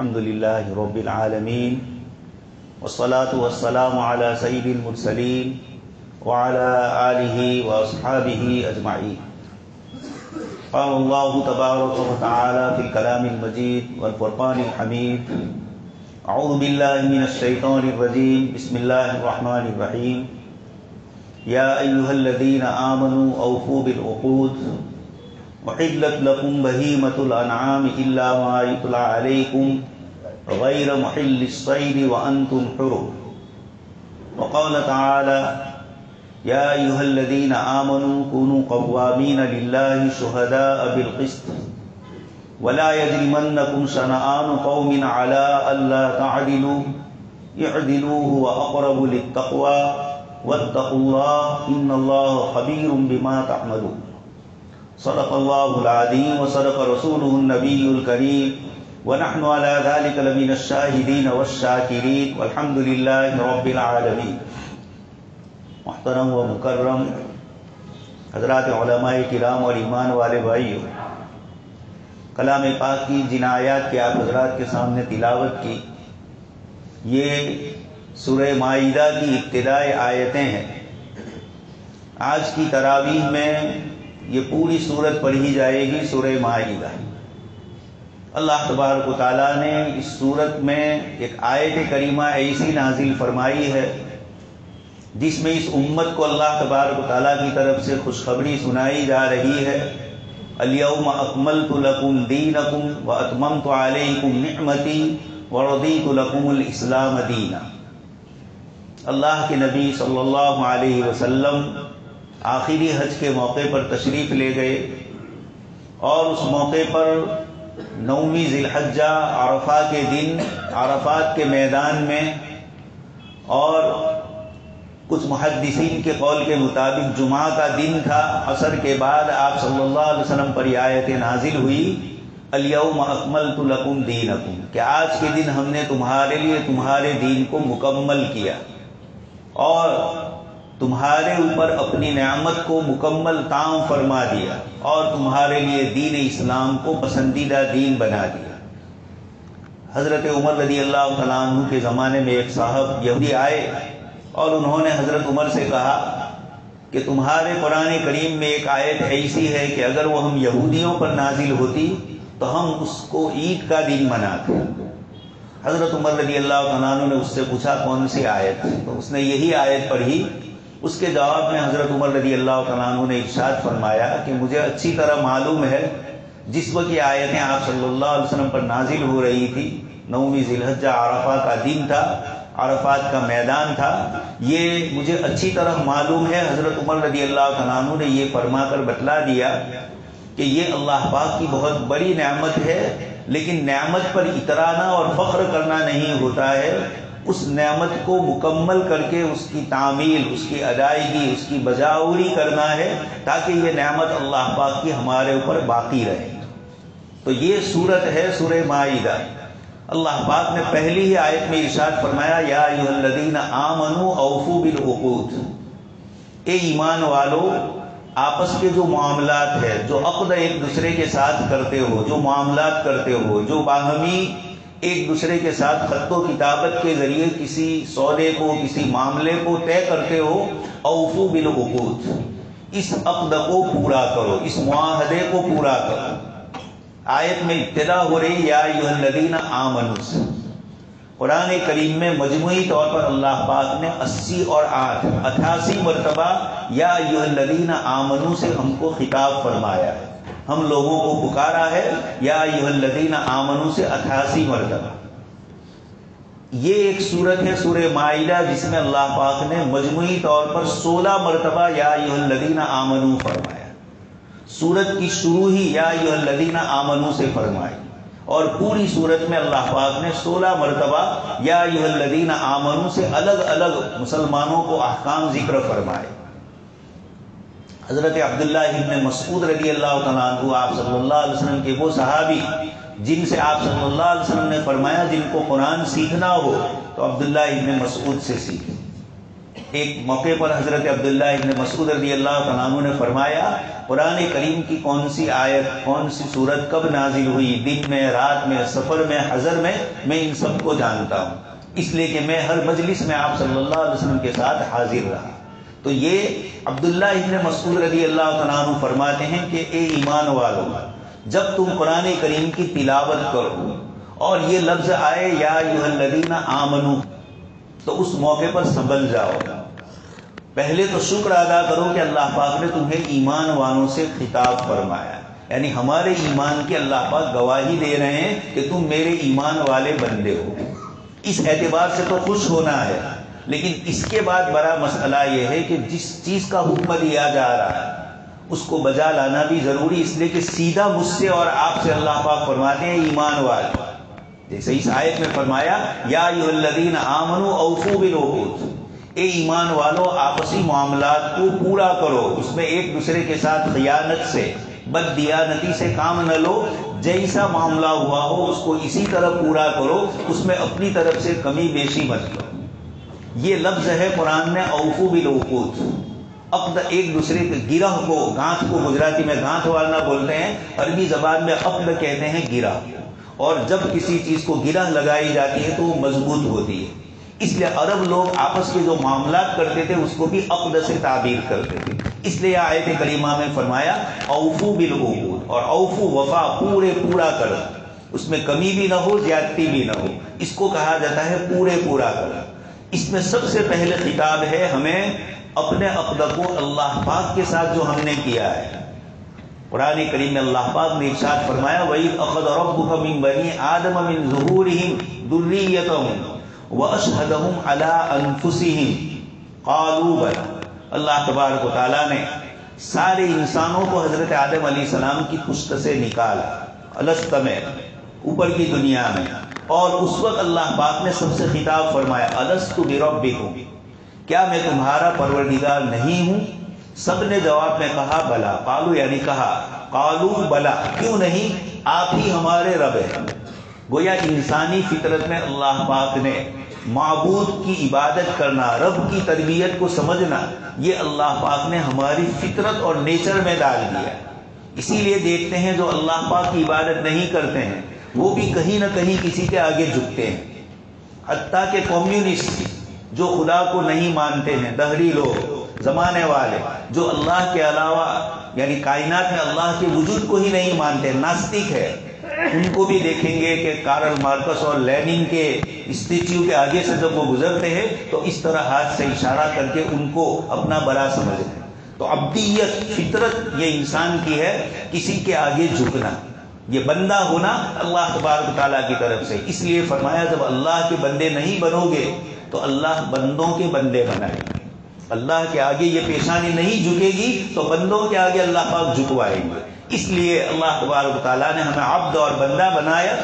الحمد لله رب العالمين والصلاة والسلام على سيد المرسلين وعلى آله وأصحابه أجمعين. قال الله تبارك وتعالى في الكلام المجيد والفرقان الحميد: أعوذ بالله من الشيطان الرجيم، بسم الله الرحمن الرحيم. يا أيها الذين آمنوا أوفوا بالعقود وحلت لكم بهيمة الأنعام إلا ما يتلى عليكم غير محل الصيد وأنتم حرم. وقال تعالى: يا أيها الذين آمنوا كونوا قوامين لله شهداء بالقسط ولا يجرمنكم شنآن قوم على ألا تعدلوا اعدلوا هو أقرب للتقوى واتقوا الله إن الله خبير بما تعملون. صدق الله العظيم وصدق رسوله النبي الكريم ونحن على ذلك لمن الشاهدين والشاكرين والحمد لله رب العالمين. محترم و مکرم حضرات علماء کرام اور ایمان والے بھائیوں، کلام پاک کی جن آیات کے آپ حضرات کے سامنے تلاوت کی، یہ سورہ مائدہ کی ابتدائی آیتیں ہیں. آج کی تراویح میں یہ پوری سورت پڑھی جائے گی، سورہ مائدہ. اللہ تبارک و تعالیٰ نے اس سورت میں ایک آیت کریمہ ایسی نازل فرمائی ہے جس میں اس امت کو اللہ تبارک و تعالیٰ کی طرف سے خوشخبری سنائی جا رہی ہے: الیوم اکملت لکم دینکم واتممت علیکم نعمتی ورضیت لکم الاسلام دینا. اللہ کے نبی صلی اللہ علیہ وسلم آخری حج کے موقع پر تشریف لے گئے اور اس موقع پر 9ویں ذی الحجہ عرفہ کے دن عرفات کے میدان میں، اور کچھ محدثین کے قول کے مطابق جمعہ کا دن تھا، عصر کے بعد آپ صلی اللہ علیہ وسلم پر یہ آیت نازل ہوئی: الیوم اکملت لکم دینکم، کہ آج کے دن ہم نے تمہارے لیے تمہارے دین کو مکمل کیا اور تمہارے اوپر اپنی نعمت کو مکمل تام فرما دیا اور تمہارے لیے دین اسلام کو پسندیدہ دین بنا دیا. حضرت عمر رضی اللہ تعالیٰ عنہ کے زمانے میں ایک صاحب یہودی آئے اور انہوں نے حضرت عمر سے کہا کہ تمہارے قرآن کریم میں ایک آیت ایسی ہے کہ اگر وہ ہم یہودیوں پر نازل ہوتی تو ہم اس کو عید کا دن مناتے. حضرت عمر رضی اللہ تعالیٰ عنہ نے اس سے پوچھا کون سی آیت؟ تو اس نے یہی آیت پڑھی. اس کے جواب میں حضرت عمر رضی اللہ تعالیٰ عنہ نے ارشاد فرمایا کہ مجھے اچھی طرح معلوم ہے جس وقت یہ آیتیں آپ صلی اللہ علیہ وسلم پر نازل ہو رہی تھی، 9ویں ذی الحجہ عرفہ کا دن تھا، عرفات کا میدان تھا. یہ مجھے اچھی طرح معلوم ہے. حضرت عمر رضی اللہ تعالیٰ عنہ نے یہ فرما کر بتلا دیا کہ یہ اللہ پاک کی بہت بڑی نعمت ہے، لیکن نعمت پر اترانا اور فخر کرنا نہیں ہوتا ہے، اس نعمت کو مکمل کر کے اس کی تعمیل، اس کی ادائیگی، اس کی بجاوری کرنا ہے تاکہ یہ نعمت اللہ پاک کی ہمارے اوپر باقی رہے. تو یہ سورت ہے سورہ مائدہ. اللہ پاک نے پہلی ہی آیت میں ارشاد فرمایا: یا ایھا الذین آمنوا اوفوا بالعقود، اے ایمان والو، آپس کے جو معاملات ہے، جو عقد ایک دوسرے کے ساتھ کرتے ہو، جو معاملات کرتے ہو، جو باہمی ایک دوسرے کے ساتھ خط و کتابت کے ذریعے کسی سودے کو، کسی معاملے کو طے کرتے ہو، اوفوا بالعقود، اس عقد کو پورا کرو، اس معاہدے کو پورا کرو. آیت میں ابتدا ہو رہی یا ایھا الذین آمنوا سے. قرآن کریم میں مجموعی طور پر اللہ پاک نے 80 اور 8 88 مرتبہ یا ایھا الذین آمنوا سے ہم کو خطاب فرمایا ہے، ہم لوگوں کو پکارا ہے یا ایھا الذین آمنوا سے 88 مرتبہ. یہ ایک صورت ہے سورہ مائدہ جس میں اللہ پاک نے مجموعی طور پر 16 مرتبہ یا ایھا الذین آمنوا فرمایا. سورت کی شروع ہی یا ایھا الذین آمنوا سے فرمائی اور پوری صورت میں اللہ پاک نے 16 مرتبہ یا ایھا الذین آمنوا سے الگ الگ مسلمانوں کو احکام ذکر فرمائے. حضرت عبداللہ ابن مسعود رضی اللہ تعالیٰ عنہ، آپ صلی اللہ علیہ وسلم کے وہ صحابی جن سے آپ صلی اللہ علیہ وسلم نے فرمایا جن کو قرآن سیکھنا ہو تو عبداللہ ابن مسعود سے سیکھیں. ایک موقع پر حضرت عبداللہ ابن مسعود رضی اللہ تعالیٰ عنہ نے فرمایا قرآن کریم کی کون سی آیت کون سی سورت کب نازل ہوئی، دن میں رات میں سفر میں حضر میں ان سب کو جانتا ہوں، اس لیے کہ میں ہر مجلس میں آپ صلی اللہ علیہ وسلم کے ساتھ حاضر رہا۔ تو یہ عبداللہ ابن مسعود رضی اللہ تعالیٰ عنہ فرماتے ہیں کہ اے ایمان والو، جب تم قرآن کریم کی تلاوت کرو اور یہ لفظ آئے یا ایھا الذین آمنو، تو اس موقع پر سنبھل جاؤ۔ پہلے تو شکر ادا کرو کہ اللہ پاک نے تمہیں ایمان والوں سے خطاب فرمایا، یعنی ہمارے ایمان کی اللہ پاک گواہی دے رہے ہیں کہ تم میرے ایمان والے بندے ہو، اس اعتبار سے تو خوش ہونا ہے۔ لیکن اس کے بعد بڑا مسئلہ یہ ہے کہ جس چیز کا حکم دیا جا رہا ہے اس کو بجا لانا بھی ضروری، اس لیے کہ سیدھا مجھ سے اور آپ سے اللہ پاک فرماتے ہیں ایمان والے، جیسے اس آیت میں فرمایا یا ایھا الذین آمنوا اوفوا بالعقود، اے ایمان والو آپسی معاملات کو پورا کرو، اس میں ایک دوسرے کے ساتھ خیانت سے بد دیانتی سے کام نہ لو، جیسا معاملہ ہوا ہو اس کو اسی طرح پورا کرو، اس میں اپنی طرف سے کمی بیشی مت کرو۔ یہ لفظ ہے قرآن میں اوفوا بالعقود، عقد ایک دوسرے کے گرہ کو، گانٹھ کو گجراتی میں گانٹھ والنا بولتے ہیں، عربی زبان میں عقد کہتے ہیں گرہ، اور جب کسی چیز کو گرہ لگائی جاتی ہے تو وہ مضبوط ہوتی ہے، اس لیے عرب لوگ آپس کے جو معاملات کرتے تھے اس کو بھی عقد سے تعبیر کرتے تھے، اس لیے آیت کریمہ میں فرمایا اوفوا بالعقود، اور اوفو وفا پورا کرو، اس میں کمی بھی نہ ہو زیادتی بھی نہ ہو، اس کو کہا جاتا ہے پورا کرو۔ اس میں سب سے پہلے خطاب ہے ہمیں اپنے عقد کو اللہ پاک کے ساتھ جو ہم نے کیا ہے۔ قرآن کریم میں اللہ پاک نے ارشاد فرمایا وَإِذْ أَخَذَ رَبُّكَ مِنْ بَنِي آدَمَ مِنْ ظُهُورِهِمْ ذُرِّيَّتَهُمْ وَأَشْهَدَهُمْ عَلَىٰ أَنفُسِهِمْ قَالُوا بَلَىٰ، اللہ تبارک و تعالیٰ نے سارے انسانوں کو حضرت آدم علیہ السلام کی پشت سے نکالا الست میں، اوپر کی دنیا میں، اور اس وقت اللہ پاک نے سب سے خطاب فرمایا الست بربکم، کیا میں تمہارا پروردگار نہیں ہوں؟ سب نے جواب میں کہا بلا، قالو یعنی کہا، قالو بلا کیوں نہیں، آپ ہی ہمارے رب ہیں۔ گویا انسانی فطرت میں اللہ پاک نے معبود کی عبادت کرنا، رب کی تربیت کو سمجھنا، یہ اللہ پاک نے ہماری فطرت اور نیچر میں ڈال دیا۔ اسی لیے دیکھتے ہیں جو اللہ پاک کی عبادت نہیں کرتے ہیں وہ بھی کہیں نہ کہیں کسی کے آگے جھکتے ہیں، حتیٰ کہ کمیونسٹ جو خدا کو نہیں مانتے ہیں، دہری لوگ، زمانے والے جو اللہ کے علاوہ یعنی کائنات میں اللہ کے وجود کو ہی نہیں مانتے، ناستک ہے، ان کو بھی دیکھیں گے کہ کارل مارکس اور لینن کے اسٹیچیو کے آگے سے جب وہ گزرتے ہیں تو اس طرح ہاتھ سے اشارہ کر کے ان کو اپنا بڑا سمجھتے ہیں۔ تو عبدیت فطرت یہ انسان کی ہے، کسی کے آگے جھکنا، یہ بندہ ہونا اللہ تبارک تعالیٰ کی طرف سے، اس لیے فرمایا جب اللہ کے بندے نہیں بنو گے تو اللہ بندوں کے بندے بنائے گے، اللہ کے آگے یہ پیشانی نہیں جھکے گی تو بندوں کے آگے اللہ پاک جھکوائیں گے، اس لیے اللہ تبارک تعالیٰ نے ہمیں عبد اور بندہ بنایا۔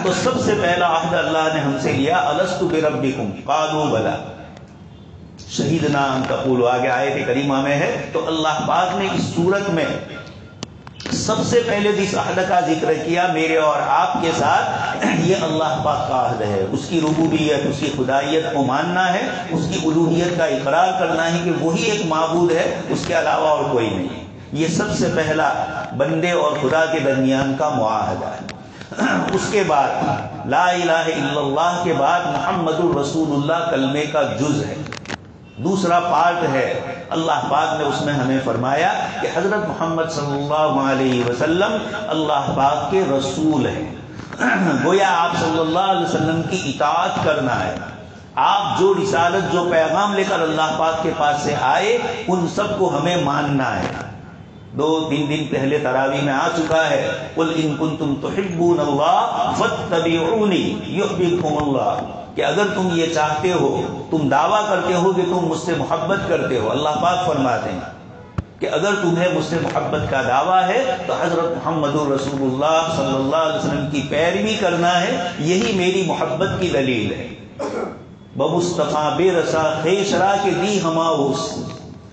تو سب سے پہلا عہد اللہ نے ہم سے لیا الست بربکم قالوا بلا شہیدنا ان تقولوا، آگے آیت کریمہ میں ہے۔ تو اللہ پاک نے اس صورت میں سب سے پہلے جس عہد کا ذکر کیا میرے اور آپ کے ساتھ، یہ اللہ پاک کا عہد ہے، اس کی ربوبیت، اس کی خدائیت کو ماننا ہے، اس کی الوہیت کا اقرار کرنا ہے کہ وہی ایک معبود ہے، اس کے علاوہ اور کوئی نہیں۔ یہ سب سے پہلا بندے اور خدا کے درمیان کا معاہدہ ہے۔ اس کے بعد لا الہ الا اللہ کے بعد محمد الرسول اللہ کلمے کا جز ہے، دوسرا پارٹ ہے۔ اللہ پاک نے اس میں ہمیں فرمایا کہ حضرت محمد صلی اللہ علیہ وسلم اللہ پاک کے رسول ہیں، گویا آپ صلی اللہ علیہ وسلم کی اطاعت کرنا ہے، آپ جو رسالت جو پیغام لے کر اللہ پاک کے پاس سے آئے ان سب کو ہمیں ماننا ہے۔ 2-3 دن پہلے تراویح میں آ چکا ہے قل ان کنتم تحبون اللہ فاتبعونی یحببکم اللہ، کہ اگر تم یہ چاہتے ہو، تم دعویٰ کرتے ہو کہ تم مجھ سے محبت کرتے ہو، اللہ پاک فرماتے ہیں کہ اگر تمہیں مجھ سے محبت کا دعویٰ ہے تو حضرت محمد رسول اللہ صلی اللہ علیہ وسلم کی پیروی کرنا ہے، یہی میری محبت کی دلیل ہے۔ بمصطفیٰ بے رسا خیشرا کے دی ہماؤس،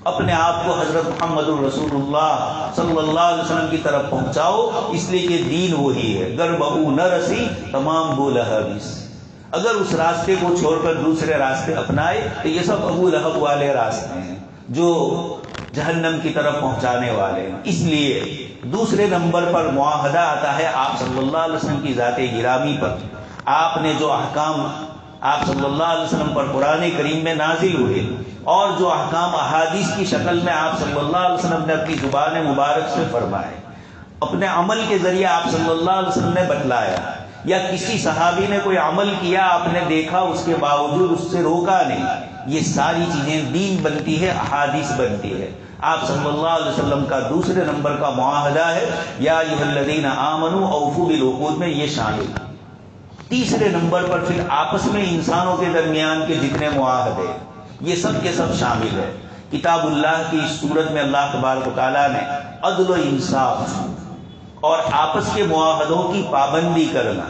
اپنے آپ کو حضرت محمد رسول اللہ صلی اللہ علیہ وسلم کی طرف پہنچاؤ، اس لیے کہ دین وہی ہے، گر بہو نہ رسی تمام بولہبس، اگر اس راستے کو چھوڑ کر دوسرے راستے اپنائے تو یہ سب ابو لہب والے راستے ہیں جو جہنم کی طرف پہنچانے والے ہیں۔ اس لیے دوسرے نمبر پر معاہدہ آتا ہے آپ صلی اللہ علیہ وسلم کی ذات گرامی پر۔ آپ نے جو احکام آپ صلی اللہ علیہ وسلم پر قرآن کریم میں نازل ہوئے اور جو احکام احادیث کی شکل میں آپ صلی اللہ علیہ وسلم نے اپنی زبان مبارک سے فرمائے، اپنے عمل کے ذریعے آپ صلی اللہ علیہ وسلم نے بتلایا، یا کسی صحابی نے کوئی عمل کیا آپ نے دیکھا اس کے باوجود اس سے روکا نہیں، یہ ساری چیزیں دین بنتی ہے، احادیث بنتی ہے۔ آپ صلی اللہ علیہ وسلم کا دوسرے نمبر کا معاہدہ ہے یا ایھا الذین آمنوا اوفوا بالعقود میں یہ شامل ہے۔ تیسرے نمبر پر پھر آپس میں انسانوں کے درمیان کے جتنے معاہدے یہ سب کے سب شامل ہے۔ کتاب اللہ کی اس صورت میں اللہ تبارک و تعالیٰ نے عدل و انصاف اور آپس کے معاہدوں کی پابندی کرنا،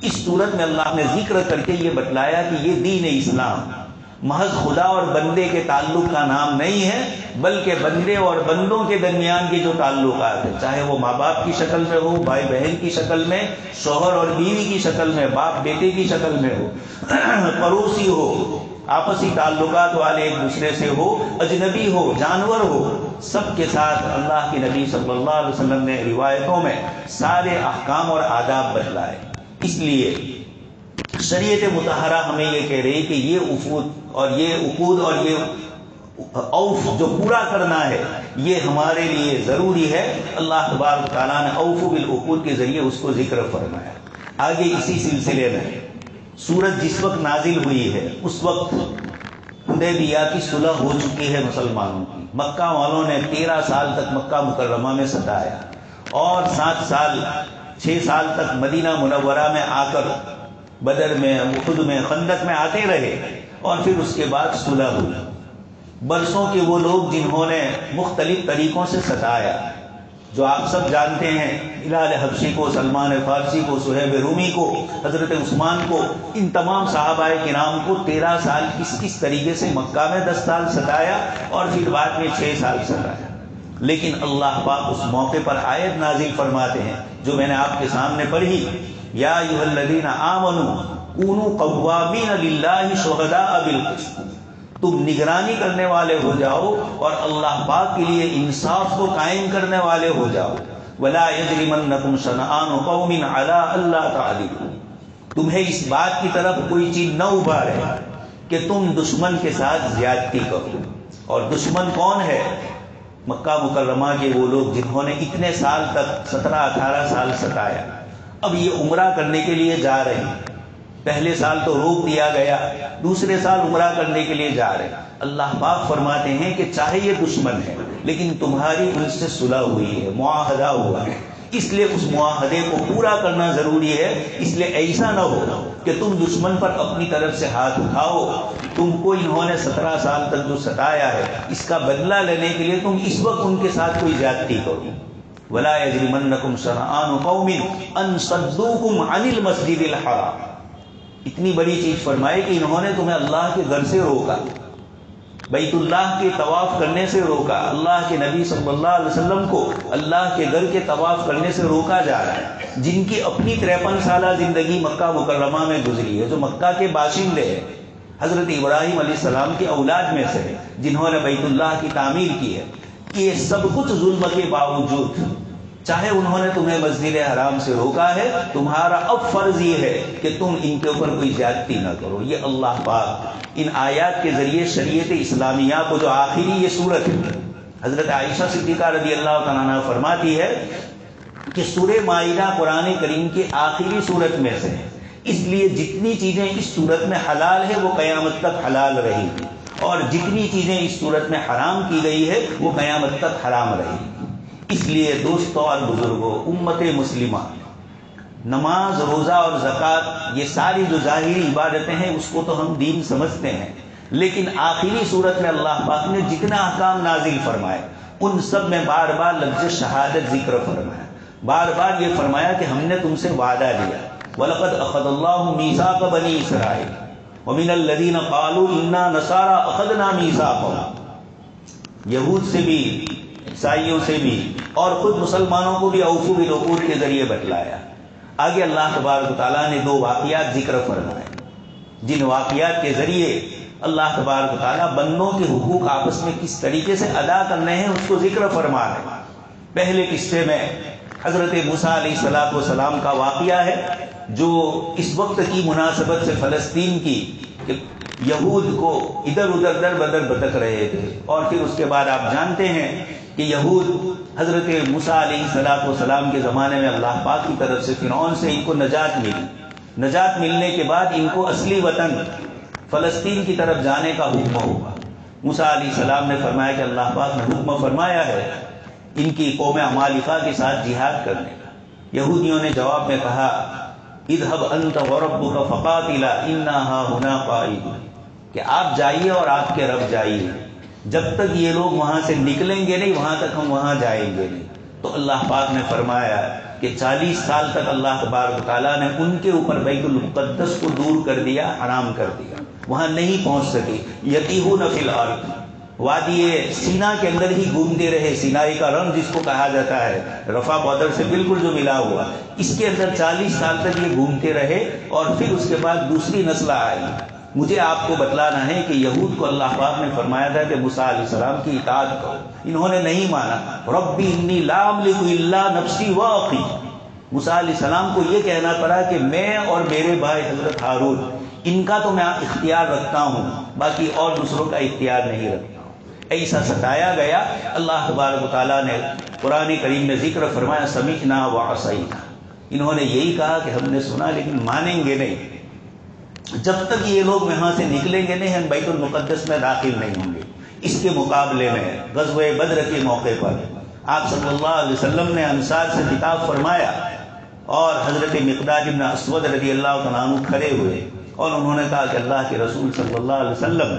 اس صورت میں اللہ نے ذکر کر کے یہ بتلایا کہ یہ دین اسلام محض خدا اور بندے کے تعلق کا نام نہیں ہے، بلکہ بندے اور بندوں کے درمیان کے جو تعلقات ہیں، چاہے وہ ماں باپ کی شکل میں ہو، بھائی بہن کی شکل میں، شوہر اور بیوی کی شکل میں، باپ بیٹے کی شکل میں ہو، پڑوسی ہو، آپسی تعلقات والے ایک دوسرے سے ہو، اجنبی ہو، جانور ہو، سب کے ساتھ اللہ کے نبی صلی اللہ علیہ وسلم نے روایتوں میں سارے احکام اور آداب بتلائے۔ اس لیے شریعت مطہرہ ہمیں یہ کہہ رہی کہ یہ عقود اور یہ اوف جو پورا کرنا ہے یہ ہمارے لیے ضروری ہے۔ اللہ تبارک تعالیٰ نے اوفوا بالعقود کے ذریعے اس کو ذکر فرمایا۔ آگے اسی سلسلے میں سورت جس وقت نازل ہوئی ہے اس وقت حدیبیہ کی صلح ہو چکی ہے مسلمانوں کی۔ مکہ والوں نے 13 سال تک مکہ مکرمہ میں ستایا اور 6 سال تک مدینہ منورہ میں آ کر بدر میں، احد میں، خندق میں آتے رہے، اور پھر اس کے بعد صلح ہوئی۔ برسوں کے وہ لوگ جنہوں نے مختلف طریقوں سے ستایا، جو آپ سب جانتے ہیں، بلال حبشی کو، سلمان فارسی کو، صہیب رومی کو، حضرت عثمان کو، ان تمام صحابہ کرام کو 13 سال کس طریقے سے مکہ میں 10 سال ستایا اور پھر بعد میں 6 سال ستایا۔ لیکن اللہ پاک اس موقع پر آیت نازل فرماتے ہیں جو میں نے آپ کے سامنے پڑھی، یا ایھا الذین آمنوا کونوا قوامین للہ شہداء بالقسط، تم نگرانی کرنے والے ہو جاؤ اور اللہ پاک کے لیے انصاف کو قائم کرنے والے ہو جاؤ۔ ولا یجرمنکم شنآن قوم علی الا تعدلوا، تمہیں اس بات کی طرف کوئی چیز نہ ابھارے کہ تم دشمن کے ساتھ زیادتی کرو۔ اور دشمن کون ہے؟ مکہ مکرمہ کے وہ لوگ جنہوں نے اتنے سال تک 17-18 سال ستایا۔ اب یہ عمرہ کرنے کے لیے جا رہے ہیں، پہلے سال تو روک دیا گیا، دوسرے سال عمرہ کرنے کے لیے جا رہے ہیں۔ اللہ پاک فرماتے ہیں کہ چاہے یہ دشمن ہے لیکن تمہاری ان سے صلح ہوئی ہے، معاہدہ ہوا ہے، اس لیے اس معاہدے کو پورا کرنا ضروری ہے۔ اس لیے ایسا نہ ہو کہ تم دشمن پر اپنی طرف سے ہاتھ اٹھاؤ، تم کو انہوں نے 17 سال تک جو ستایا ہے اس کا بدلہ لینے کے لیے تم اس وقت ان کے ساتھ کوئی زیادتی کرو۔ ولا یجرمنکم شنآن قوم ان صدوکم عن المسجد الحرام، اتنی بڑی چیز فرمائی کہ انہوں نے تمہیں اللہ کے گھر سے روکا، بیت اللہ کے طواف کرنے سے روکا، اللہ کے نبی صلی اللہ علیہ وسلم کو اللہ کے گھر کے طواف کرنے سے روکا جا رہا ہے، جن کی اپنی 53 سالہ زندگی مکہ مکرمہ میں گزری ہے، جو مکہ کے باشندے ہیں، حضرت ابراہیم علیہ السلام کی اولاد میں سے جنہوں نے بیت اللہ کی تعمیر کی ہے۔ یہ سب کچھ ظلم کے باوجود چاہے انہوں نے تمہیں مسجد حرام سے روکا ہے، تمہارا اب فرض یہ ہے کہ تم ان کے اوپر کوئی زیادتی نہ کرو۔ یہ اللہ پاک ان آیات کے ذریعے شریعت اسلامیہ کو جو آخری یہ صورت ہے، حضرت عائشہ صدیقہ رضی اللہ تعالیٰ عنہا فرماتی ہے کہ سورہ مائدہ قرآن کریم کی آخری صورت میں سے ہے، اس لیے جتنی چیزیں اس صورت میں حلال ہے وہ قیامت تک حلال رہی گی، اور جتنی چیزیں اس صورت میں حرام کی گئی ہے وہ قیامت تک حرام رہی گی۔ اس لیے دوستوں اور بزرگوں، امت مسلمہ، نماز، روزہ اور زکوٰۃ یہ ساری جو ظاہری عبادتیں ہیں اس کو تو ہم دین سمجھتے ہیں، لیکن آخری صورت میں اللہ پاک نے جتنا احکام نازل فرمائے ان سب میں بار بار لفظ شہادت ذکر فرمایا، بار بار یہ فرمایا کہ ہم نے تم سے وعدہ لیا، وَلَقَدْ أَخَذَ اللَّهُ مِيثَاقَ بَنِي إِسْرَائِيلَ وَمِنَ الَّذِينَ قَالُوا إِنَّا نَصَارَىٰ أَخَذْنَا مِيثَاقَهُمْ، یہود سے بھی، عیسائیوں سے بھی، اور خود مسلمانوں کو بھی اوفوا بالعقود کے ذریعے بتلایا۔ آگے اللہ تبارک و تعالیٰ نے 2 واقعات ذکر فرمائے۔ جن واقعات کے ذریعے اللہ تبارک و تعالیٰ بندوں کے حقوق آپس میں کس طریقے سے ادا کرنے ہیں اس کو ذکر فرما رہے ہیں۔ پہلے قصے میں حضرت موسیٰ علیہ السلام کا واقعہ ہے، جو اس وقت کی مناسبت سے فلسطین کی کہ یہود کو ادھر ادھر در بدر بھٹک رہے تھے، اور پھر اس کے بعد آپ جانتے ہیں کہ یہود حضرت موسیٰ علیہ السلام کے زمانے میں اللہ پاک کی طرف سے فرعون سے ان کو نجات ملی۔ نجات ملنے کے بعد ان کو اصلی وطن فلسطین کی طرف جانے کا حکم ہوا۔ موسیٰ علیہ السلام نے فرمایا کہ اللہ پاک نے حکم فرمایا ہے ان کی قوم عمالقہ کے ساتھ جہاد کرنے کا۔ یہودیوں نے جواب میں کہا اذهب انت وربك فقاتلا انا هنا قاعدون، کہ آپ جائیے اور آپ کے رب جائیے، جب تک یہ لوگ وہاں سے نکلیں گے نہیں وہاں تک ہم وہاں جائیں گے نہیں۔ تو اللہ پاک نے فرمایا کہ 40 سال تک اللہ تبارک و تعالیٰ نے ان کے اوپر بیت المقدس کو دور کر دیا، حرام کر دیا، وہاں نہیں پہنچ سکے۔ یتیہون فی الارض، وادی سینا کے اندر ہی گھومتے رہے، سینائی کا رنگ جس کو کہا جاتا ہے، رفح بارڈر سے بالکل جو ملا ہوا، اس کے اندر 40 سال تک یہ گھومتے رہے، اور پھر اس کے بعد دوسری نسل آئی۔ مجھے آپ کو بتلانا ہے کہ یہود کو اللہ پاک نے فرمایا تھا کہ موسیٰ علیہ السلام کی اطاعت کرو، انہوں نے نہیں مانا۔ ربی انی لا املک الا نفسی و اخی، موسیٰ علیہ السلام کو یہ کہنا پڑا کہ میں اور میرے بھائی حضرت ہارون ان کا تو میں اختیار رکھتا ہوں، باقی اور دوسروں کا اختیار نہیں رکھتا۔ ایسا ستایا گیا۔ اللہ تبارک و تعالیٰ نے قرآن کریم میں ذکر فرمایا سمعنا وعصینا، انہوں نے یہی کہا کہ ہم نے سنا لیکن مانیں گے نہیں، جب تک یہ لوگ وہاں سے نکلیں گے نہیں ہم بیت المقدس میں داخل نہیں ہوں گے۔ اس کے مقابلے میں غزوہ بدر کے موقع پر آپ صلی اللہ علیہ وسلم نے انصار سے خطاب فرمایا، اور حضرت مقداد بن اسود رضی اللہ تعالیٰ عنہ کھڑے ہوئے، اور انہوں نے کہا کہ اللہ کے رسول صلی اللہ علیہ وسلم،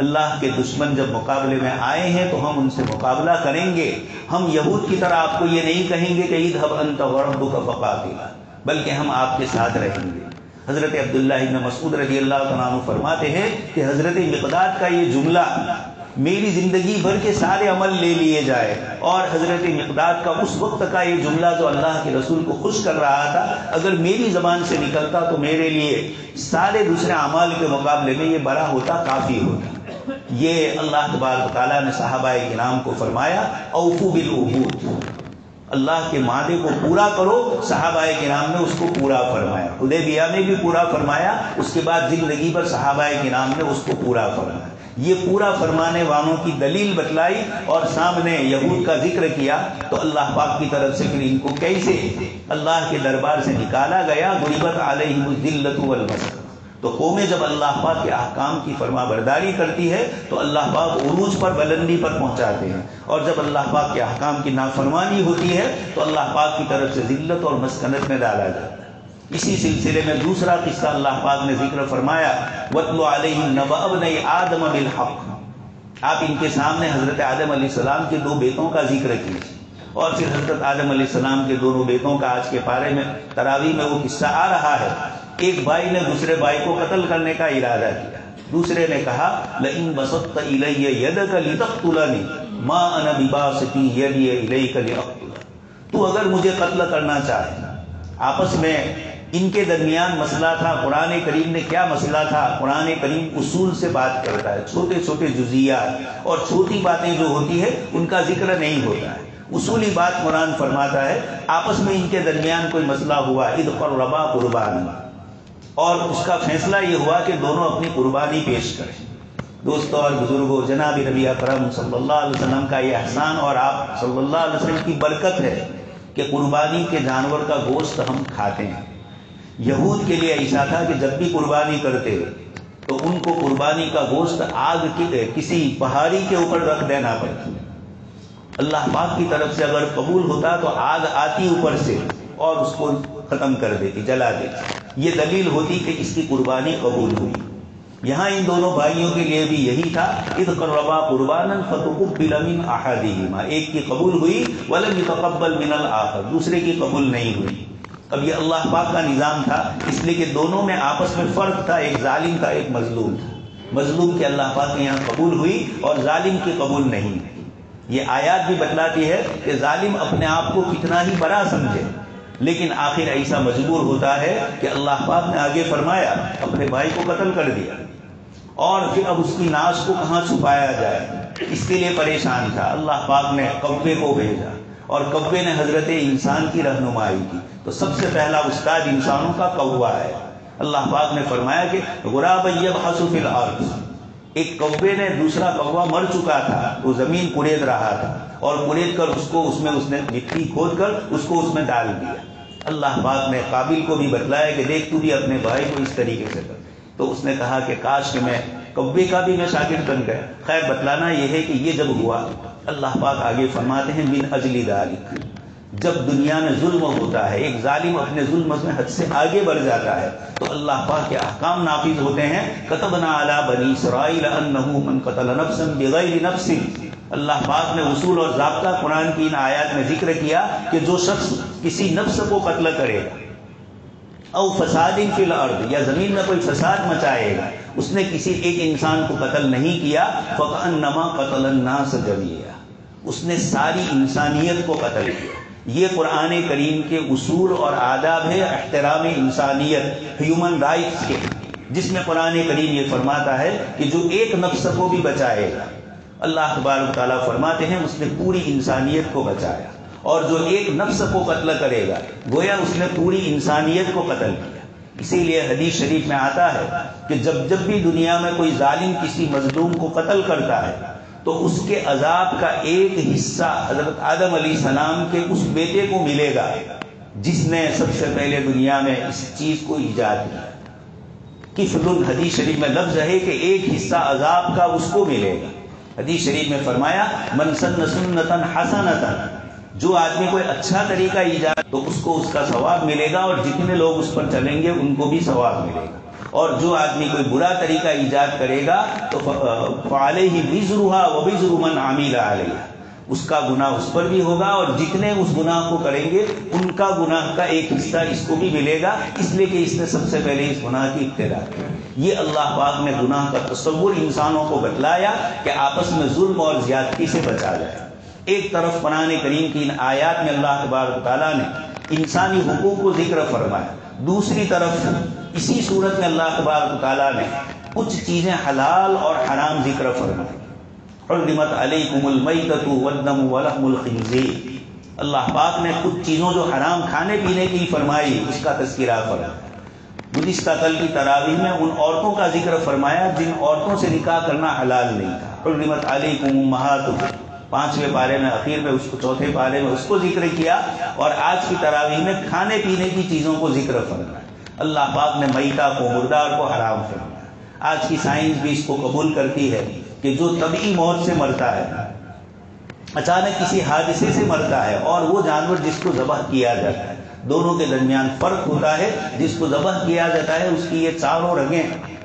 اللہ کے دشمن جب مقابلے میں آئے ہیں تو ہم ان سے مقابلہ کریں گے، ہم یہود کی طرح آپ کو یہ نہیں کہیں گے کہ اذهب انت وربك فقاتلا، بلکہ ہم آپ کے ساتھ رہیں گے۔ حضرت عبداللہ بن مسعود رضی اللہ تعالیٰ عنہ فرماتے ہیں کہ حضرت مقداد کا یہ جملہ میری زندگی بھر کے سارے عمل لے لیے جائے، اور حضرت مقداد کا اس وقت کا یہ جملہ جو اللہ کے رسول کو خوش کر رہا تھا، اگر میری زبان سے نکلتا تو میرے لیے سارے دوسرے اعمال کے مقابلے میں یہ بڑا ہوتا، کافی ہوتا۔ یہ اللہ تبارک و تعالیٰ نے صحابہ کرام کو فرمایا اوفوا بالعہود، اللہ کے وعدے کو پورا کرو۔ صحابہ کرام نے اس کو پورا فرمایا، حدیبیہ میں بھی پورا فرمایا، اس کے بعد زندگی پر صحابہ کرام نے اس کو پورا فرمایا۔ یہ پورا فرمانے والوں کی دلیل بتلائی اور سامنے یہود کا ذکر کیا، تو اللہ پاک کی طرف سے پھر ان کو کیسے اللہ کے دربار سے نکالا گیا۔ غلبت علیہم الذلۃ والمسکنۃ، تو قومیں جب اللہ پاک کے احکام کی فرما برداری کرتی ہے تو اللہ پاک عروج پر، بلندی پر پہنچاتے ہیں، اور جب اللہ پاک کے احکام کی نافرمانی ہوتی ہے تو اللہ پاک کی طرف سے ذلت اور مسکنت میں ڈالا جاتا ہے۔ اسی سلسلے میں دوسرا قصہ اللہ پاک نے ذکر فرمایا وَاتْلُ عَلَيْهِمْ نَبَأَ ابْنَيْ آدَمَ بِالْحَقِّ، آپ ان کے سامنے حضرت آدم علیہ السلام کے 2 بیٹوں کا ذکر کیجیے، اور پھر حضرت آدم علیہ السلام کے دونوں بیٹوں کا آج کے پارے میں تراویح میں وہ قصہ آ رہا ہے۔ ایک بھائی نے دوسرے بھائی کو قتل کرنے کا ارادہ کیا، دوسرے نے کہا لئن بسطت الی یدک لتقتلنی ما انا بباسط یدی الیک لاقتلک، تو اگر مجھے قتل کرنا چاہے۔ آپس میں ان کے درمیان مسئلہ تھا، قرآن کریم نے کیا مسئلہ تھا؟ قرآن کریم اصول سے بات کرتا ہے، چھوٹے چھوٹے جزیات اور چھوٹی باتیں جو ہوتی ہے ان کا ذکر نہیں ہوتا ہے، اصولی بات قرآن فرماتا ہے۔ آپس میں ان کے درمیان کوئی مسئلہ ہوا، اذ قربا قربانا، اور اس کا فیصلہ یہ ہوا کہ دونوں اپنی قربانی پیش کریں۔ دوستوں اور بزرگوں، جناب نبی اکرم صلی اللہ علیہ وسلم کا یہ احسان اور آپ صلی اللہ علیہ وسلم کی برکت ہے کہ قربانی کے جانور کا گوشت ہم کھاتے ہیں۔ یہود کے لیے ایسا تھا کہ جب بھی قربانی کرتے تو ان کو قربانی کا گوشت آگ کی کسی پہاڑی کے اوپر رکھ دینا پڑتا۔ اللہ پاک کی طرف سے اگر قبول ہوتا تو آگ آتی اوپر سے اور اس کو ختم کر دیتی، جلا دیتی، یہ دلیل ہوتی کہ اس کی قربانی قبول ہوئی۔ یہاں ان دونوں بھائیوں کے لیے بھی یہی تھا، اذ قربا قربانا فتقبل من احدہما، ایک کی قبول ہوئی ولم يتقبل من الاخر، دوسرے کی قبول نہیں ہوئی۔ اب یہ اللہ پاک کا نظام تھا، اس لیے کہ دونوں میں آپس میں فرق تھا، ایک ظالم تھا ایک مظلوم تھا، مظلوم کی اللہ پاک کے یہاں قبول ہوئی اور ظالم کی قبول نہیں ہوئی۔ یہ آیات بھی بتلاتی ہے کہ ظالم اپنے آپ کو کتنا ہی بڑا سمجھے لیکن آخر ایسا مجبور ہوتا ہے کہ اللہ پاک نے آگے فرمایا اپنے بھائی کو قتل کر دیا، اور پھر اب اس کی ناش کو کہاں چھپایا جائے، اس کے لیے پریشان تھا۔ اللہ پاک نے کوے کو بھیجا، اور کوے نے حضرت انسان کی رہنمائی کی۔ تو سب سے پہلا استاد انسانوں کا کوا ہے۔ اللہ پاک نے فرمایا کہ غرابا یبحث فی الارض، ایک کوے نے دوسرا کوا مر چکا تھا، وہ زمین کڑید رہا تھا، اور کڑید کر اس نے مٹی کھود کر اس کو اس میں ڈال دیا۔ اللہ پاک نے قابل کو بھی بتلایا کہ دیکھ تو بھی اپنے بھائی کو اس طریقے سے کر، تو اس نے کہا کہ کاش کہ میں کوے کا بھی میں شاگرد بن گیا۔ خیر بتلانا یہ ہے کہ یہ جب ہوا، اللہ پاک آگے فرماتے ہیں من اجل ذالک، جب دنیا میں ظلم ہوتا ہے، ایک ظالم اپنے ظلم میں حد سے آگے بڑھ جاتا ہے، تو اللہ پاک کے احکام نافذ ہوتے ہیں۔ کتبنا علی بنی اسرائیل انہ من قتل نفسا بغیر نفس، اللہ پاک نے اصول اور ضابطہ قرآن کی ان آیات میں ذکر کیا کہ جو شخص کسی نفس کو قتل کرے گا، او فساد فی الارض، یا زمین میں کوئی فساد مچائے گا، اس نے کسی ایک انسان کو قتل نہیں کیا، فکأنما قتل الناس جميعا، اس نے ساری انسانیت کو قتل کیا۔ یہ قرآن کریم کے اصول اور آداب ہے احترام انسانیت، ہیومن رائٹس کے، جس میں قرآن کریم یہ فرماتا ہے کہ جو ایک نفس کو بھی بچائے گا، اللہ تبارک تعالیٰ فرماتے ہیں اس نے پوری انسانیت کو بچایا، اور جو ایک نفس کو قتل کرے گا گویا اس نے پوری انسانیت کو قتل کیا۔ اسی لیے حدیث شریف میں آتا ہے کہ جب بھی دنیا میں کوئی ظالم کسی مظلوم کو قتل کرتا ہے تو اس کے عذاب کا ایک حصہ حضرت آدم علیہ السلام کے اس بیٹے کو ملے گا جس نے سب سے پہلے دنیا میں اس چیز کو ایجاد کیا۔ کفل، حدیث شریف میں لفظ ہے کہ ایک حصہ عذاب کا اس کو ملے گا۔ حدیث شریف میں فرمایا من سن سنتا حسنتا، جو آدمی کوئی اچھا طریقہ ایجاد تو اس کو اس کا ثواب ملے گا، اور جتنے لوگ اس پر چلیں گے ان کو بھی ثواب ملے گا، اور جو آدمی کوئی برا طریقہ ایجاد کرے گا تو فعلیہ وزرھا ووزر من عمل علیہ، اس کا گناہ اس پر بھی ہوگا، اور جتنے اس گناہ کو کریں گے ان کا گناہ کا ایک حصہ اس کو بھی ملے گا، اس لیے کہ اس نے سب سے پہلے اس گناہ کی ابتدا کی۔ یہ اللہ پاک نے گناہ کا تصور انسانوں کو بتلایا کہ آپس میں ظلم اور زیادتی سے بچا جائے۔ ایک طرف قرآن کریم کی ان آیات میں اللہ تبارک تعالیٰ نے انسانی حقوق کو ذکر فرمایا، دوسری طرف اسی صورت میں اللہ تبارک تعالیٰ نے کچھ چیزیں حلال اور حرام ذکر فرمائی۔ حرمت علیکم المیتۃ والدم ولحم الخنزیر، اللہ پاک نے کچھ چیزوں جو حرام کھانے پینے کی فرمائی اس کا تذکرہ فرمایا۔ گزشتہ کل کی تراویح میں ان عورتوں کا ذکر فرمایا جن عورتوں سے نکاح کرنا حلال نہیں تھا۔ حرمت علیکم امہاتکم، 5ویں پارے میں اخیر میں اس کو، 4تھے پارے میں اس کو ذکر کیا، اور آج کی تراویح میں کھانے پینے کی چیزوں کو ذکر فرمایا۔ اللہ پاک نے میتہ کو، مردار کو حرام فرمایا۔ آج کی سائنس بھی اس کو قبول کرتی ہے کہ جو طبعی موت سے مرتا ہے، اچانک کسی حادثے سے مرتا ہے، اور وہ جانور جس کو ذبح کیا جاتا ہے، دونوں کے درمیان فرق ہوتا ہے۔ جس کو ذبح کیا جاتا ہے اس کی یہ چاروں رگیں،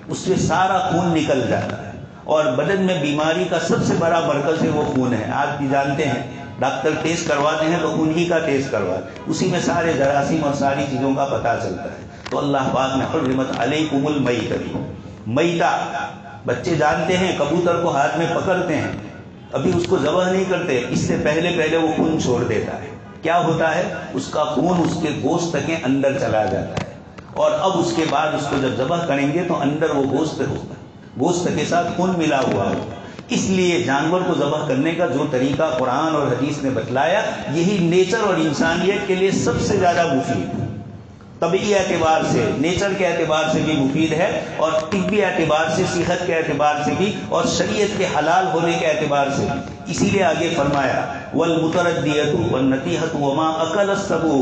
اس سے سارا خون نکل جاتا ہے، اور بدن میں بیماری کا سب سے بڑا مرکز ہے وہ خون ہے۔ آج بھی جانتے ہیں ڈاکٹر ٹیسٹ کرواتے ہیں تو خون ہی کا ٹیسٹ کرواتے ہیں، اسی میں سارے جراثیم اور ساری چیزوں کا پتہ چلتا ہے۔ تو اللہ پاک نے حرمت علیکم المیتۃ، میتہ بچے جانتے ہیں، کبوتر کو ہاتھ میں پکڑتے ہیں، ابھی اس کو ذبح نہیں کرتے، اس سے پہلے وہ خون چھوڑ دیتا ہے۔ کیا ہوتا ہے؟ اس کا خون اس کے گوشت کے اندر چلا جاتا ہے، اور اب اس کے بعد اس کو جب ذبح کریں گے تو اندر وہ گوشت ہوتا ہے، گوشت کے ساتھ خون ملا ہوا ہوتا ہے۔ اس لیے جانور کو ذبح کرنے کا جو طریقہ قرآن اور حدیث نے بتلایا، یہی نیچر اور انسانیت کے لیے سب سے زیادہ مفید ہے۔ طبعی اعتبار سے، نیچر کے اعتبار سے بھی مفید ہے، اور طبی اعتبار سے، صحت کے اعتبار سے بھی، اور شریعت کے حلال ہونے کے اعتبار سے بھی۔ اسی لیے آگے فرمایا والمتردیۃ والنطیحۃ وما اکل السبع،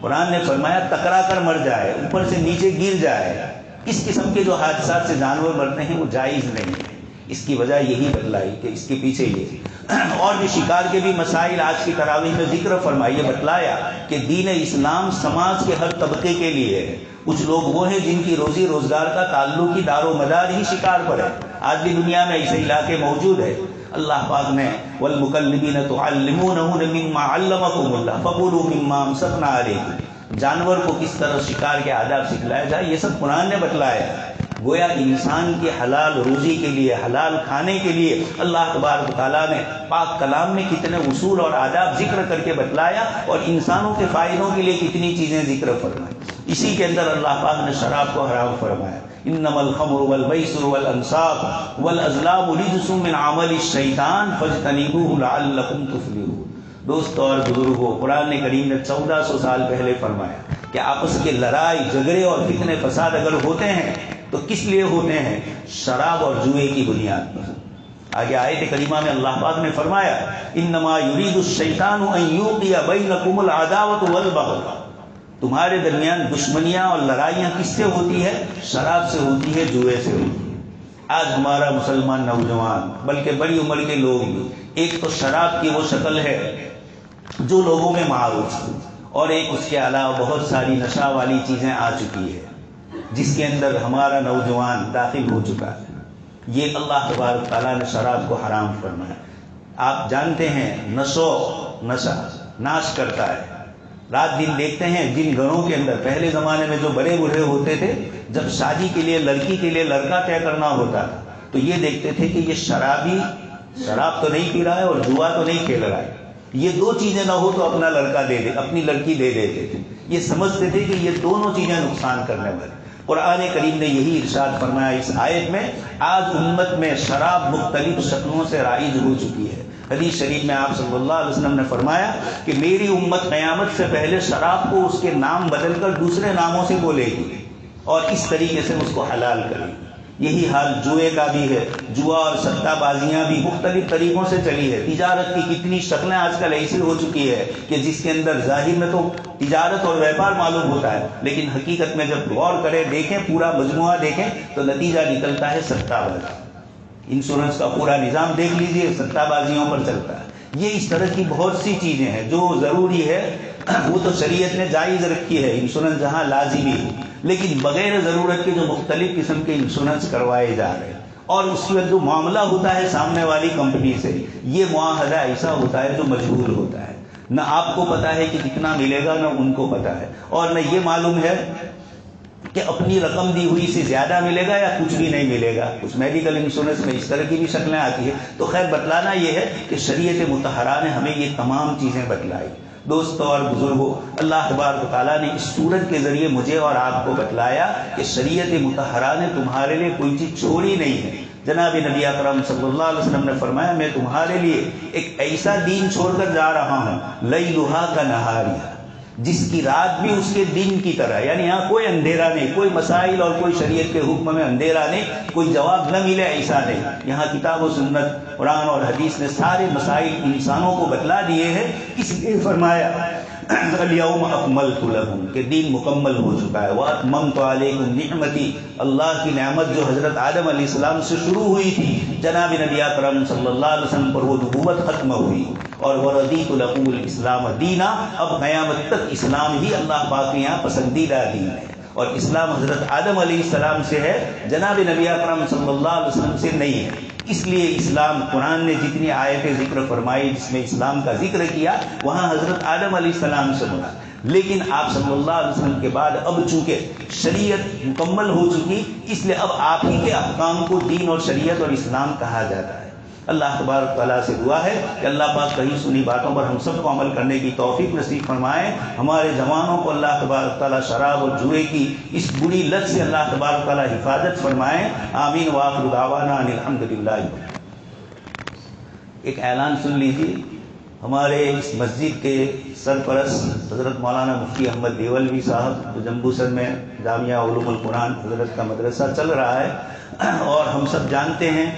قرآن نے فرمایا ٹکرا کر مر جائے، اوپر سے نیچے گر جائے، اس قسم کے جو حادثات سے جانور مرتے ہیں وہ جائز نہیں ہے۔ اس کی وجہ یہی بتلائی کہ اس کے پیچھے یہ اور بھی شکار کے بھی مسائل آج کی تراویح میں ذکر فرمائیے، بتلایا کہ دین اسلام سماج کے ہر طبقے کے لیے ہے۔ کچھ لوگ وہ ہیں جن کی روزی روزگار کا تعلق ہی دار و مدار ہی شکار پر ہے، آج بھی دنیا میں ایسے علاقے موجود ہے۔ اللہ پاک نے والمکلبین تعلمونہن مما علمکم اللہ فکلوا مما امسکنا علیکم، جانور کو کس طرح شکار کے آداب سکھلایا جائے یہ سب قرآن نے بتلایا۔ گویا انسان کی حلال روزی کے لیے، حلال کھانے کے لیے اللہ تبارک و تعالیٰ نے پاک کلام میں کتنے اصول اور آداب ذکر کر کے بتلایا، اور انسانوں کے فائدوں کے لیے کتنی چیزیں ذکر فرمائی۔ اسی کے اندر اللہ پاک نے شراب کو حرام فرمایا، انما الخمر والمیسر والانصاب والازلام رجس من عمل الشیطان فاجتنبوه لعلکم تفلحون۔ دوستو اور بزرگوں، قرآن کریم نے 1400 سال پہلے فرمایا کہ آپس کے لڑائی جھگڑے اور فتنے فساد اگر ہوتے ہیں تو کس لیے ہوتے ہیں؟ شراب اور جوئے کی بنیاد پر۔ آگے آیت کریمہ میں اللہ پاک نے فرمایا انما یرید الشیطان ان یوقع بینکم العداوۃ والبغض، تمہارے درمیان دشمنیاں اور لڑائیاں کس سے ہوتی ہے؟ شراب سے ہوتی ہے، جوئے سے ہوتی ہے۔ آج ہمارا مسلمان نوجوان بلکہ بڑی عمر کے لوگ بھی، ایک تو شراب کی وہ شکل ہے جو لوگوں میں معروف ہے، اور ایک اس کے علاوہ بہت ساری نشہ والی چیزیں آ چکی ہے جس کے اندر ہمارا نوجوان داخل ہو چکا ہے۔ یہ اللہ تبارک تعالیٰ نے شراب کو حرام فرمایا۔ آپ جانتے ہیں نشہ ناش کرتا ہے۔ رات دن دیکھتے ہیں جن گھروں کے اندر پہلے زمانے میں جو بڑے بوڑھے ہوتے تھے، جب شادی کے لیے لڑکی کے لیے لڑکا طے کرنا ہوتا تھا تو یہ دیکھتے تھے کہ یہ شرابی شراب تو نہیں پی رہا ہے اور جوا تو نہیں کھیل رہا ہے، یہ دو چیزیں نہ ہو تو اپنا لڑکا دے دے، اپنی لڑکی دے دیتے تھے۔ یہ سمجھتے تھے کہ یہ دونوں چیزیں نقصان کرنے والی۔ قرآن کریم نے یہی ارشاد فرمایا اس آیت میں، آج امت میں شراب مختلف شکلوں سے رائج ہو چکی ہے۔ حدیث شریف میں آپ صلی اللہ علیہ وسلم نے فرمایا کہ میری امت قیامت سے پہلے شراب کو اس کے نام بدل کر دوسرے ناموں سے بولے گی اور اس طریقے سے اس کو حلال کرے گی۔ یہی حال جوئے کا بھی ہے، جوا اور سٹہ بازیاں بھی مختلف طریقوں سے چلی ہے۔ تجارت کی کتنی شکلیں آج کل ایسی ہو چکی ہے کہ جس کے اندر ظاہر میں تو تجارت اور ویپار معلوم ہوتا ہے، لیکن حقیقت میں جب غور کریں، دیکھیں، پورا مجموعہ دیکھیں تو نتیجہ نکلتا ہے سٹہ بازی۔ انشورنس کا پورا نظام دیکھ لیجئے، سٹہ بازیوں پر چلتا ہے۔ یہ اس طرح کی بہت سی چیزیں ہیں جو ضروری ہے، وہ تو شریعت نے جائز رکھی ہے، انشورنس جہاں لازمی ہے، لیکن بغیر ضرورت کے جو مختلف قسم کے انشورنس کروائے جا رہے ہیں، اور اس میں جو معاملہ ہوتا ہے سامنے والی کمپنی سے، یہ معاہدہ ایسا ہوتا ہے جو مجہول ہوتا ہے، نہ آپ کو پتا ہے کہ کتنا ملے گا، نہ ان کو پتا ہے، اور نہ یہ معلوم ہے کہ اپنی رقم دی ہوئی سے زیادہ ملے گا یا کچھ بھی نہیں ملے گا۔ کچھ میڈیکل انشورنس میں اس طرح کی بھی شکلیں آتی ہیں۔ تو خیر بتلانا یہ ہے کہ شریعت مطہرہ نے ہمیں یہ تمام چیزیں بتلائی۔ دوستو اور بزرگوں، اللہ تبارک و تعالیٰ نے اس سورت کے ذریعے مجھے اور آپ کو بتلایا کہ شریعت مطہرہ نے تمہارے لیے کوئی چیز چھوڑی نہیں ہے۔ جناب نبی اکرم صلی اللہ علیہ وسلم نے فرمایا میں تمہارے لیے ایک ایسا دین چھوڑ کر جا رہا ہوں لیلھا کنہاریہا، جس کی رات بھی اس کے دن کی طرح، یعنی یہاں کوئی اندھیرا نہیں، کوئی مسائل اور کوئی شریعت کے حکم میں اندھیرا نہیں، کوئی جواب نہ ملے ایسا نہیں۔ یہاں کتاب و سنت، قرآن اور حدیث نے سارے مسائل انسانوں کو بتلا دیے ہیں، اس لیے فرمایا الیوم اکملت لکم، کہ دین مکمل ہو چکا ہے، واتممت علیکم نعمتی، اللہ کی نعمت جو حضرت آدم علیہ السلام سے شروع ہوئی تھی، جناب نبی اکرم صلی اللہ علیہ وسلم پر وہ نبوت ختم ہوئی، اور وردیت لکم الاسلام دینا، اب قیامت تک اسلام ہی اللہ پاک کے یہاں پسندیدہ دین ہے، اور اسلام حضرت آدم علیہ السلام سے ہے، جناب نبی اکرم صلی اللہ علیہ وسلم سے نہیں ہے۔ اس لیے اسلام، قرآن نے جتنی آیتیں ذکر فرمائی جس میں اسلام کا ذکر کیا، وہاں حضرت آدم علیہ السلام سے بنا، لیکن آپ صلی اللہ علیہ وسلم کے بعد اب چونکہ شریعت مکمل ہو چکی، اس لیے اب آپ ہی کے احکام کو دین اور شریعت اور اسلام کہا جاتا ہے۔ اللہ تبارک تعالیٰ سے دعا ہے کہ اللہ پاک کہیں سنی باتوں پر ہم سب کو عمل کرنے کی توفیق نصیب فرمائے، ہمارے جوانوں کو اللہ تبارک تعالیٰ شراب اور جوئے کی اس بری لت سے اللہ تبارک تعالیٰ حفاظت فرمائے۔ آمین وآخر دعوانا ان الحمدللہ۔ ایک اعلان سن لیجیے، ہمارے اس مسجد کے سرپرست حضرت مولانا مفتی احمد دیولوی صاحب، جو جمبوسر میں جامعہ علوم القرآن حضرت کا مدرسہ چل رہا ہے، اور ہم سب جانتے ہیں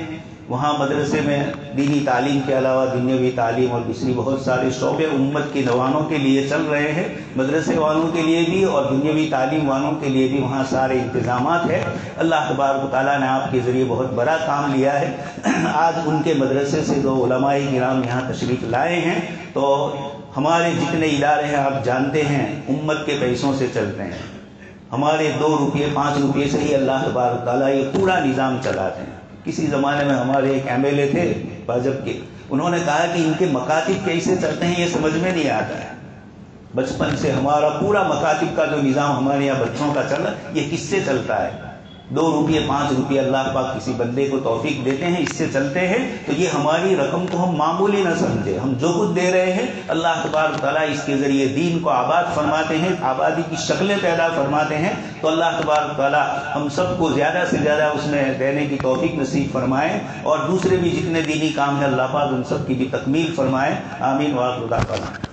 وہاں مدرسے میں دینی تعلیم کے علاوہ دنیاوی تعلیم اور دوسری بہت سارے شعبے امت کے نوانوں کے لیے چل رہے ہیں، مدرسے والوں کے لیے بھی اور دنیاوی تعلیم والوں کے لیے بھی وہاں سارے انتظامات ہیں۔ اللہ تبارک و تعالیٰ نے آپ کے ذریعے بہت بڑا کام لیا ہے۔ آج ان کے مدرسے سے دو علماء کرام یہاں تشریف لائے ہیں، تو ہمارے جتنے ادارے ہیں آپ جانتے ہیں امت کے پیسوں سے چلتے ہیں، ہمارے 2 روپے 5 روپے سے ہی اللہ تبارک و تعالیٰ یہ پورا نظام چلاتے ہیں۔ کسی زمانے میں ہمارے ایک MLA تھے بھاجپ کے، انہوں نے کہا کہ ان کے مکاتب کیسے چلتے ہیں یہ سمجھ میں نہیں آتا ہے، بچپن سے ہمارا پورا مکاتب کا جو نظام ہمارے یہاں بچوں کا چل رہا ہے یہ کس سے چلتا ہے؟ 2 روپے 5 روپے اللہ پاک کسی بندے کو توفیق دیتے ہیں، اس سے چلتے ہیں، تو یہ ہماری رقم کو ہم معمولی نہ سمجھے. ہم جو کچھ دے رہے ہیں اللہ تبارک تعالیٰ اس کے ذریعے دین کو آباد فرماتے ہیں، آبادی کی شکلیں پیدا فرماتے ہیں. تو اللہ تبارک تعالیٰ ہم سب کو زیادہ سے زیادہ اس میں دینے کی توفیق نصیب فرمائے، اور دوسرے بھی جتنے دینی کام ہیں اللہ پاک ان سب کی بھی تکمیل فرمائے. آمین. وآخر دعوانا.